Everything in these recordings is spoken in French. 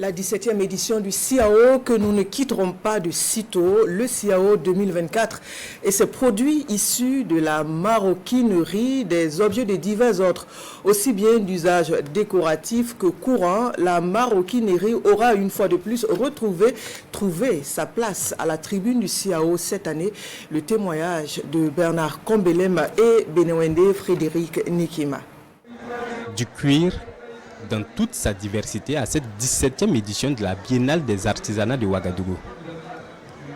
La 17e édition du CIAO que nous ne quitterons pas de sitôt, le CIAO 2024 et ses produits issus de la maroquinerie, des objets de divers ordres, aussi bien d'usage décoratif que courant. La maroquinerie aura une fois de plus trouvé sa place à la tribune du CIAO cette année. Le témoignage de Bernard Kombelem et Benewende Frédéric Nikima. Du cuir dans toute sa diversité à cette 17e édition de la Biennale des artisanats de Ouagadougou.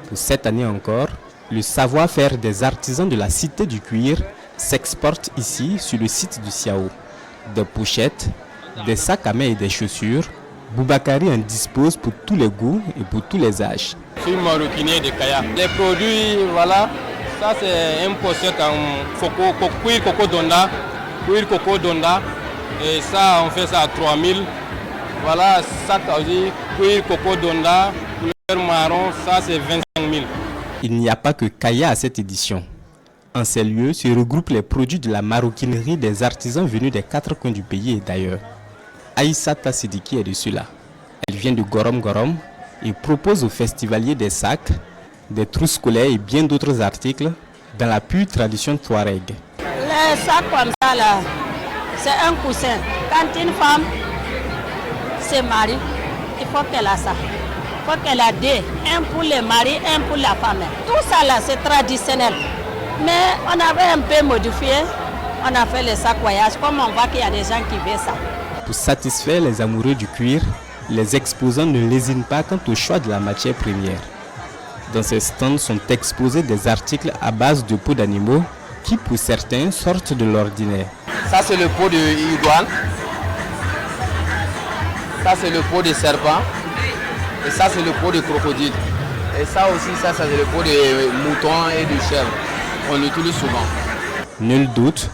Pour cette année encore, le savoir-faire des artisans de la Cité du Cuir s'exporte ici sur le site du CIAO. Des pochettes, des sacs à main et des chaussures, Boubakari en dispose pour tous les goûts et pour tous les âges. Je suis maroquinier de Kaya. Les produits, voilà, ça c'est un pochette en cuir coco donda. Et ça, on fait ça à 3000. Voilà, sac aussi, cuir coco donda, couleur marron, ça c'est 25 000. Il n'y a pas que Kaya à cette édition. En ces lieux se regroupent les produits de la maroquinerie des artisans venus des 4 coins du pays et d'ailleurs. Aïssata Sidiki est de cela. Elle vient de Gorom Gorom et propose aux festivaliers des sacs, des trousses scolaires et bien d'autres articles dans la pure tradition touareg. Les sacs comme ça là, c'est un coussin. Quand une femme se marie, il faut qu'elle a ça. Il faut qu'elle a deux. Un pour le mari, un pour la femme. Tout ça là, c'est traditionnel. Mais on avait un peu modifié. On a fait les sacs voyage. Comme on voit qu'il y a des gens qui veulent ça. Pour satisfaire les amoureux du cuir, les exposants ne lésinent pas quant au choix de la matière première. Dans ces stands sont exposés des articles à base de peaux d'animaux qui, pour certains, sortent de l'ordinaire. Ça c'est le pot de iguane, ça c'est le pot de serpent, et ça c'est le pot de crocodile. Et ça aussi, ça c'est le pot de mouton et de chèvre. On l'utilise souvent. Nul doute,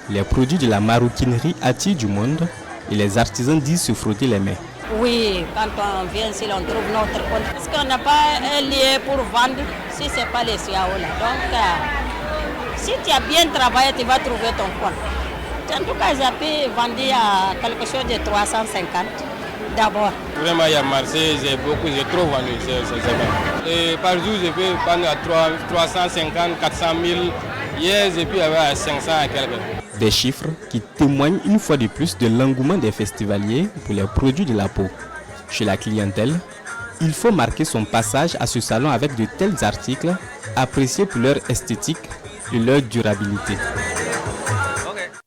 les produits de la maroquinerie attirent du monde et les artisans disent se frotter les mains. Oui, quand on vient ici, on trouve notre compte. Parce qu'on n'a pas un lieu pour vendre si ce n'est pas les CIAO là. Donc, si tu as bien travaillé, tu vas trouver ton compte. En tout cas, j'ai pu vendre à quelque chose de 350 d'abord. Vraiment, il y a marché, j'ai trop vendu. Et par jour, je peux vendre à 350, 400 000. Hier, j'ai pu avoir à 500 à quelques. Des chiffres qui témoignent une fois de plus de l'engouement des festivaliers pour les produits de la peau. Chez la clientèle, il faut marquer son passage à ce salon avec de tels articles appréciés pour leur esthétique et leur durabilité.